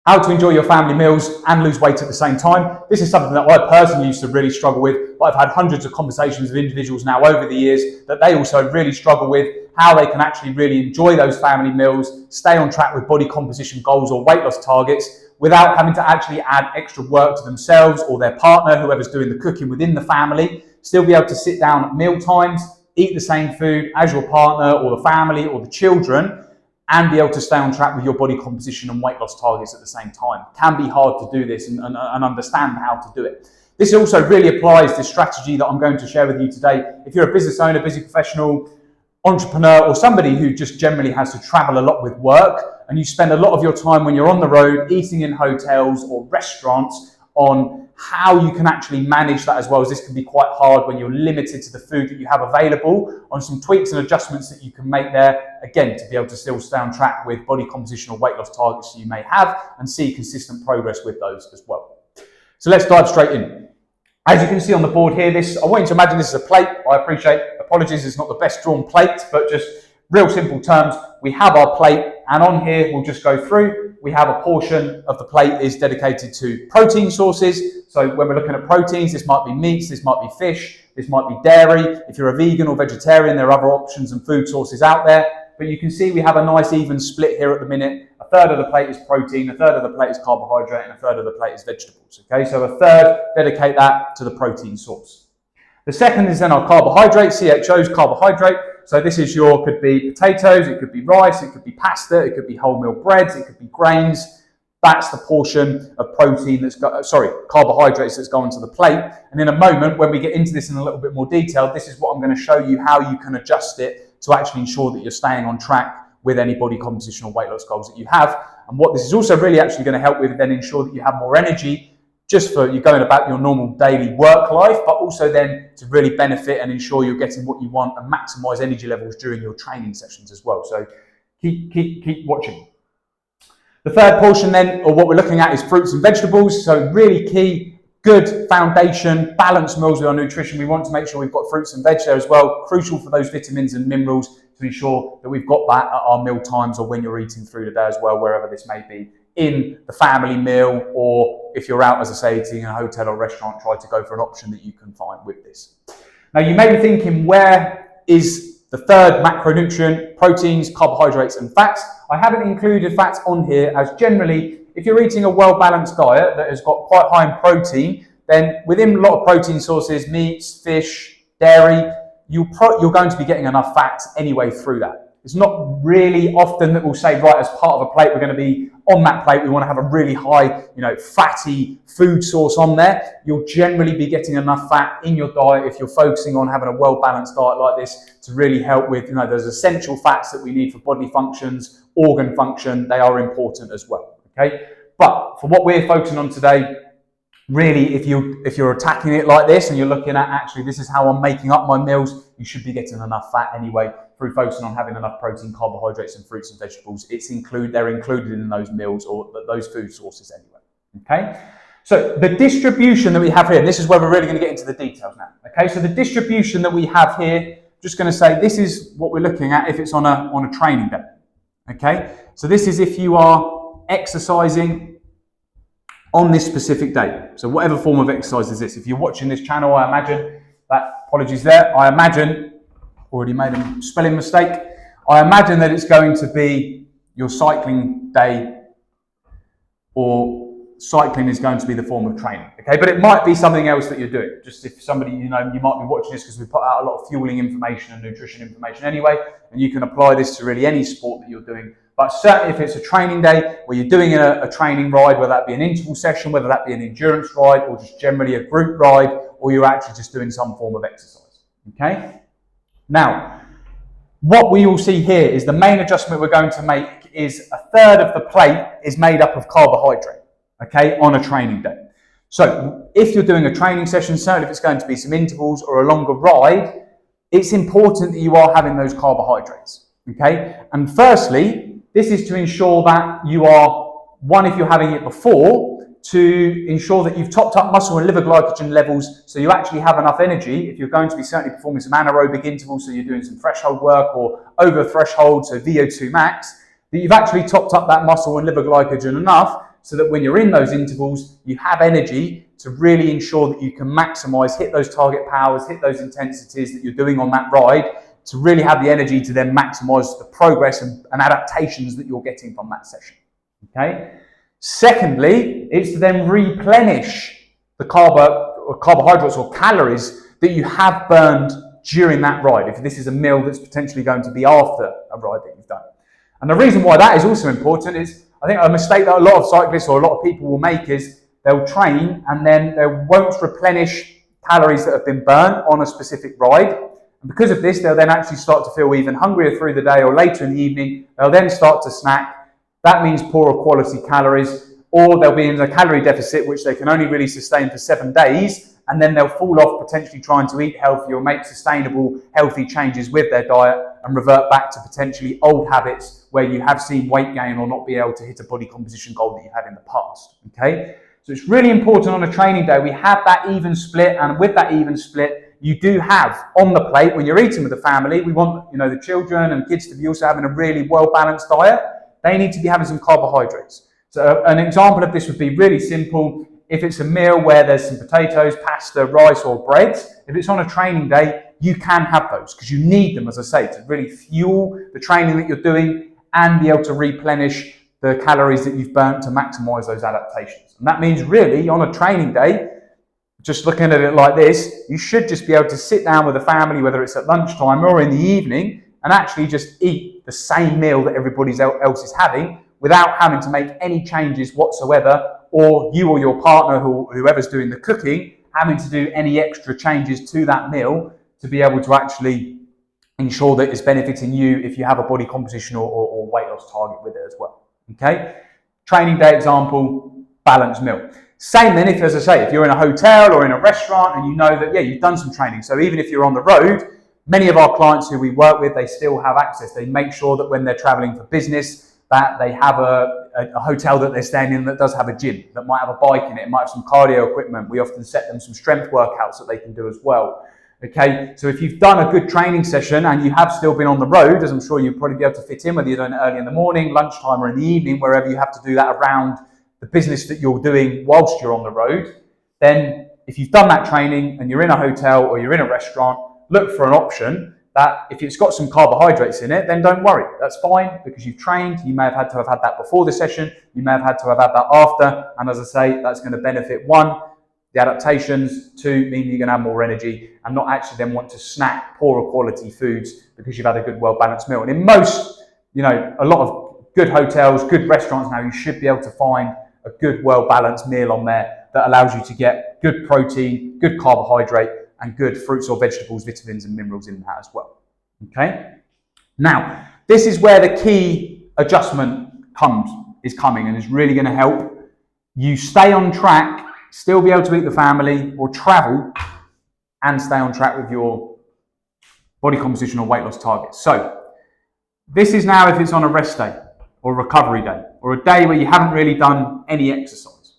How to enjoy your family meals and lose weight at the same time. This is something that I personally used to really struggle with, but I've had hundreds of conversations with individuals now over the years that they also really struggle with how they can actually really enjoy those family meals, stay on track with body composition goals or weight loss targets without having to actually add extra work to themselves or their partner, whoever's doing the cooking within the family, still be able to sit down at meal times, eat the same food as your partner or the family or the children, and be able to stay on track with your body composition and weight loss targets at the same time. It can be hard to do this and understand how to do it. This also really applies this strategy that I'm going to share with you today. If you're a business owner, busy professional, entrepreneur, or somebody who just generally has to travel a lot with work, and you spend a lot of your time when you're on the road eating in hotels or restaurants, on how you can actually manage that, as well as this can be quite hard when you're limited to the food that you have available, on some tweaks and adjustments that you can make there, again, to be able to still stay on track with body composition or weight loss targets you may have and see consistent progress with those as well. So let's dive straight in. As you can see on the board here, I want you to imagine this is a plate. I appreciate, apologies, it's not the best drawn plate, but just real simple terms. We have our plate, and on here we'll just go through. We have a portion of the plate is dedicated to protein sources. So when we're looking at proteins, this might be meats, this might be fish, this might be dairy. If you're a vegan or vegetarian, there are other options and food sources out there. But you can see we have a nice even split here at the minute. A third of the plate is protein, a third of the plate is carbohydrate, and a third of the plate is vegetables. Okay, so a third, dedicate that to the protein source. The second is then our carbohydrate, CHOs, carbohydrate. So this is could be potatoes, it could be rice, it could be pasta, it could be wholemeal breads, it could be grains. That's the portion of protein carbohydrates that's going to the plate. And in a moment, when we get into this in a little bit more detail, this is what I'm going to show you how you can adjust it to actually ensure that you're staying on track with any body composition or weight loss goals that you have. And what this is also really actually going to help with, then ensure that you have more energy just for you going about your normal daily work life, but also then to really benefit and ensure you're getting what you want and maximize energy levels during your training sessions as well. So keep watching. The third portion then, or what we're looking at, is fruits and vegetables. So really key, good foundation, balanced meals with our nutrition. We want to make sure we've got fruits and veg there as well. Crucial for those vitamins and minerals to ensure that we've got that at our meal times or when you're eating through the day as well, wherever this may be, in the family meal, or if you're out, as I say, eating in a hotel or restaurant, try to go for an option that you can find with this. Now, you may be thinking, where is the third macronutrient? Proteins, carbohydrates, and fats. I haven't included fats on here, as generally, if you're eating a well-balanced diet that has got quite high in protein, then within a lot of protein sources, meats, fish, dairy, you're going to be getting enough fats anyway through that. It's not really often that we'll say, right, as part of a plate, we're going to be on that plate, we want to have a really high, fatty food source on there. You'll generally be getting enough fat in your diet if you're focusing on having a well-balanced diet like this to really help with, those essential fats that we need for bodily functions, organ function. They are important as well, okay? But for what we're focusing on today, really, if you're attacking it like this and you're looking at, actually, this is how I'm making up my meals, you should be getting enough fat anyway through focusing on having enough protein, carbohydrates, and fruits and vegetables. They're included in those meals or those food sources anyway. Okay. So the distribution that we have here, and this is where we're really going to get into the details now. Okay. So the distribution that we have here, just going to say this is what we're looking at if it's on a training day. Okay. So this is if you are exercising on this specific day. So whatever form of exercise is this. If you're watching this channel, I imagine apologies there. I imagine, already made a spelling mistake. I imagine that it's going to be your cycling day, or cycling is going to be the form of training. Okay, but it might be something else that you're doing. Just if somebody, you might be watching this because we put out a lot of fueling information and nutrition information anyway, and you can apply this to really any sport that you're doing. But certainly if it's a training day where you're doing a training ride, whether that be an interval session, whether that be an endurance ride, or just generally a group ride, or you're actually just doing some form of exercise. Okay? Now, what we will see here is the main adjustment we're going to make is a third of the plate is made up of carbohydrate, okay, on a training day. So if you're doing a training session, certainly if it's going to be some intervals or a longer ride, it's important that you are having those carbohydrates, okay? And firstly, this is to ensure that you are, one, if you're having it before, to ensure that you've topped up muscle and liver glycogen levels so you actually have enough energy if you're going to be certainly performing some anaerobic intervals, so you're doing some threshold work or over threshold, so VO2 max, that you've actually topped up that muscle and liver glycogen enough so that when you're in those intervals, you have energy to really ensure that you can maximize, hit those target powers, hit those intensities that you're doing on that ride, to really have the energy to then maximize the progress and adaptations that you're getting from that session. Okay. Secondly, it's to then replenish the carbohydrates or calories that you have burned during that ride, if this is a meal that's potentially going to be after a ride that you've done. And the reason why that is also important is, I think a mistake that a lot of cyclists or a lot of people will make is they'll train and then they won't replenish calories that have been burnt on a specific ride. And because of this, they'll then actually start to feel even hungrier through the day, or later in the evening, they'll then start to snack. That means poorer quality calories, or they'll be in a calorie deficit, which they can only really sustain for 7 days, and then they'll fall off potentially trying to eat healthy or make sustainable, healthy changes with their diet and revert back to potentially old habits where you have seen weight gain or not be able to hit a body composition goal that you've had in the past. Okay, so it's really important on a training day we have that even split, and with that even split, you do have on the plate, when you're eating with the family, we want the children and kids to be also having a really well-balanced diet. They need to be having some carbohydrates. So an example of this would be really simple. If it's a meal where there's some potatoes, pasta, rice or bread, if it's on a training day, you can have those because you need them, as I say, to really fuel the training that you're doing and be able to replenish the calories that you've burnt to maximize those adaptations. And that means really on a training day, just looking at it like this, you should just be able to sit down with the family, whether it's at lunchtime or in the evening, and actually just eat the same meal that everybody else is having without having to make any changes whatsoever, or you or your partner, whoever's doing the cooking, having to do any extra changes to that meal to be able to actually ensure that it's benefiting you if you have a body composition or weight loss target with it as well. Okay? Training day example, balanced meal. Same then if, as I say, if you're in a hotel or in a restaurant and you know that, you've done some training. So even if you're on the road, many of our clients who we work with, they still have access. They make sure that when they're traveling for business, that they have a hotel that they're staying in that does have a gym, that might have a bike in it, might have some cardio equipment. We often set them some strength workouts that they can do as well. Okay, so if you've done a good training session and you have still been on the road, as I'm sure you'll probably be able to fit in, whether you're doing it early in the morning, lunchtime or in the evening, wherever you have to do that around the business that you're doing whilst you're on the road, then if you've done that training and you're in a hotel or you're in a restaurant, look for an option that if it's got some carbohydrates in it, then don't worry. That's fine because you've trained. You may have had to have had that before the session. You may have had to have had that after. And as I say, that's going to benefit one, the adaptations, two, mean you're going to have more energy and not actually then want to snack poorer quality foods because you've had a good, well-balanced meal. And in most, a lot of good hotels, good restaurants now, you should be able to find a good, well-balanced meal on there that allows you to get good protein, good carbohydrate, and good fruits or vegetables, vitamins and minerals in that as well. Okay? Now, this is where the key adjustment is coming and is really going to help you stay on track, still be able to eat the family or travel and stay on track with your body composition or weight loss targets. So, this is now if it's on a rest day or recovery day or a day where you haven't really done any exercise.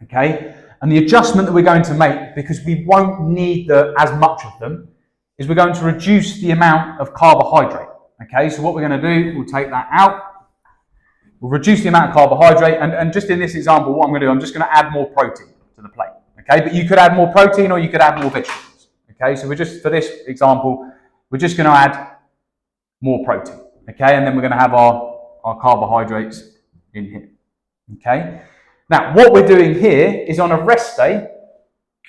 Okay? And the adjustment that we're going to make, because we won't need as much of them, is we're going to reduce the amount of carbohydrate. Okay, so what we're going to do, we'll take that out. We'll reduce the amount of carbohydrate. And just in this example, what I'm going to do, I'm just going to add more protein to the plate. Okay, but you could add more protein or you could add more vegetables. Okay, so for this example, we're just going to add more protein. Okay, and then we're going to have our carbohydrates in here. Okay. Now, what we're doing here is on a rest day,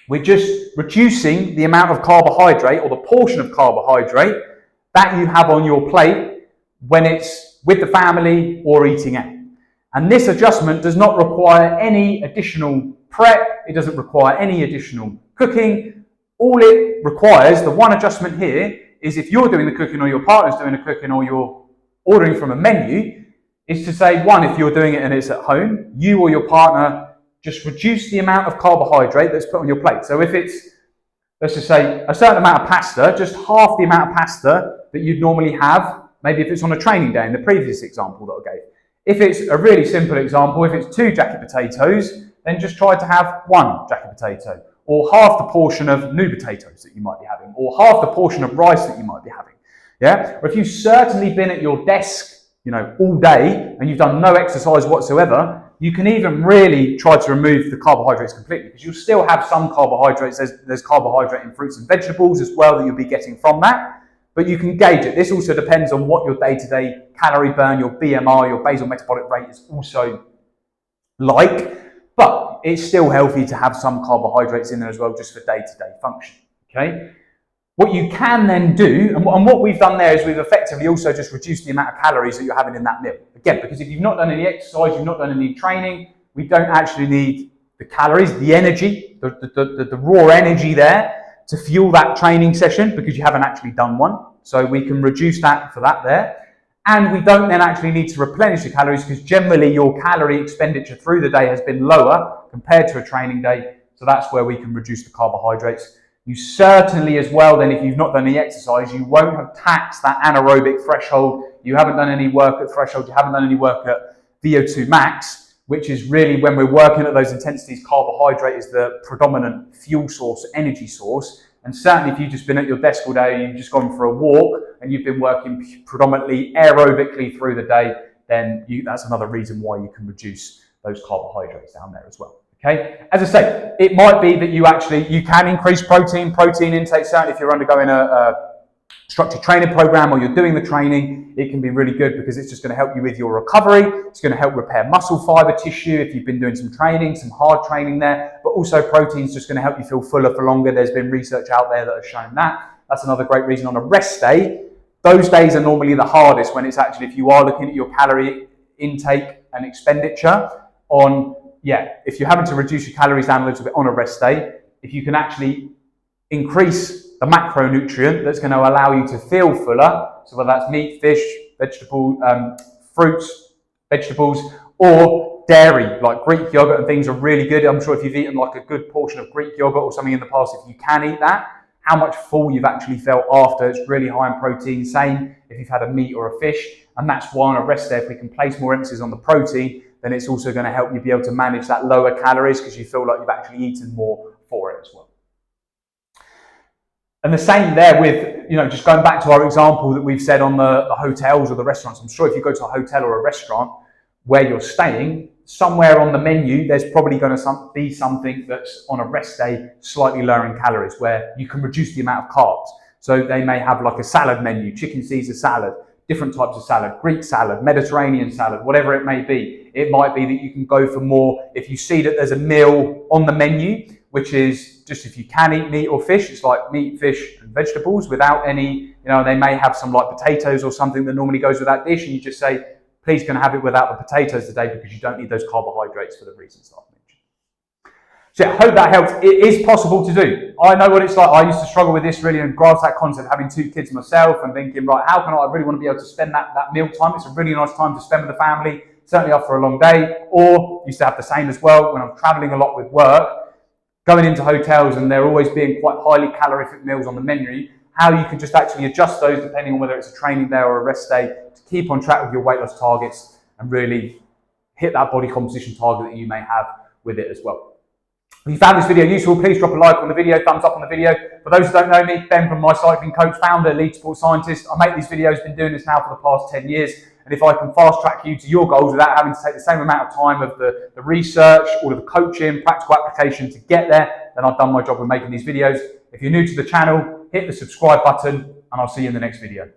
we're just reducing the amount of carbohydrate or the portion of carbohydrate that you have on your plate when it's with the family or eating out. And this adjustment does not require any additional prep. It doesn't require any additional cooking. All it requires, the one adjustment here, is if you're doing the cooking or your partner's doing the cooking or you're ordering from a menu, is to say, one, if you're doing it and it's at home, you or your partner just reduce the amount of carbohydrate that's put on your plate. So if it's, let's just say, a certain amount of pasta, just half the amount of pasta that you'd normally have, maybe if it's on a training day in the previous example that I gave. If it's a really simple example, if it's 2 jacket potatoes, then just try to have 1 jacket potato, or half the portion of new potatoes that you might be having, or half the portion of rice that you might be having. Yeah? Or if you've certainly been at your desk all day and you've done no exercise whatsoever, You can even really try to remove the carbohydrates completely, because you'll still have some carbohydrates. There's carbohydrate in fruits and vegetables as well that you'll be getting from that, but you can gauge it. This also depends on what your day-to-day calorie burn, your BMR, your basal metabolic rate is also like, but it's still healthy to have some carbohydrates in there as well, just for day-to-day function, okay? What you can then do, and what we've done there is we've effectively also just reduced the amount of calories that you're having in that meal. Again, because if you've not done any exercise, you've not done any training, we don't actually need the calories, the energy, the raw energy there to fuel that training session, because you haven't actually done one. So we can reduce that for that there. And we don't then actually need to replenish the calories, because generally your calorie expenditure through the day has been lower compared to a training day. So that's where we can reduce the carbohydrates. You certainly as well, then, if you've not done any exercise, you won't have taxed that anaerobic threshold. You haven't done any work at threshold. You haven't done any work at VO2 max, which is really when we're working at those intensities, carbohydrate is the predominant fuel source, energy source. And certainly if you've just been at your desk all day, you've just gone for a walk and you've been working predominantly aerobically through the day, then that's another reason why you can reduce those carbohydrates down there as well. Okay, as I say, it might be that you can increase protein intake. Certainly if you're undergoing a structured training program or you're doing the training, it can be really good, because it's just going to help you with your recovery. It's going to help repair muscle fiber tissue if you've been doing some training, some hard training there, but also protein is just going to help you feel fuller for longer. There's been research out there that has shown that. That's another great reason on a rest day. Those days are normally the hardest, when it's actually, if you are looking at your calorie intake and expenditure on, if you're having to reduce your calories down a little bit on a rest day, if you can actually increase the macronutrient that's going to allow you to feel fuller, so whether that's meat, fish, fruits, vegetables, or dairy, like Greek yogurt and things are really good. I'm sure if you've eaten like a good portion of Greek yogurt or something in the past, if you can eat that, how much full you've actually felt after. It's really high in protein. Same if you've had a meat or a fish. And that's why on a rest day, if we can place more emphasis on the protein, then it's also going to help you be able to manage that lower calories, because you feel like you've actually eaten more for it as well. And the same there with, just going back to our example that we've said on the hotels or the restaurants. I'm sure if you go to a hotel or a restaurant where you're staying, somewhere on the menu, there's probably going to be something that's on a rest day slightly lower in calories, where you can reduce the amount of carbs. So they may have like a salad menu, chicken Caesar salad, different types of salad, Greek salad, Mediterranean salad, whatever it may be. It might be that you can go for more, if you see that there's a meal on the menu, which is just if you can eat meat or fish, it's like meat, fish and vegetables without any, they may have some like potatoes or something that normally goes with that dish, and you just say, please can I have it without the potatoes today, because you don't need those carbohydrates for the reasons that I've mentioned. So I hope that helps. It is possible to do. I know what it's like. I used to struggle with this really and grasp that concept, having 2 kids myself and thinking, right, how can I really want to be able to spend that meal time? It's a really nice time to spend with the family, certainly after a long day. Or used to have the same as well when I'm traveling a lot with work, going into hotels and there always being quite highly calorific meals on the menu, how you can just actually adjust those depending on whether it's a training day or a rest day to keep on track with your weight loss targets and really hit that body composition target that you may have with it as well. If you found this video useful, please drop a like on the video, thumbs up on the video. For those who don't know me, Ben from My Cycling Coach, founder, lead sports scientist. I make these videos, been doing this now for the past 10 years. And if I can fast track you to your goals without having to take the same amount of time of the research, all of the coaching, practical application to get there, then I've done my job with making these videos. If you're new to the channel, hit the subscribe button and I'll see you in the next video.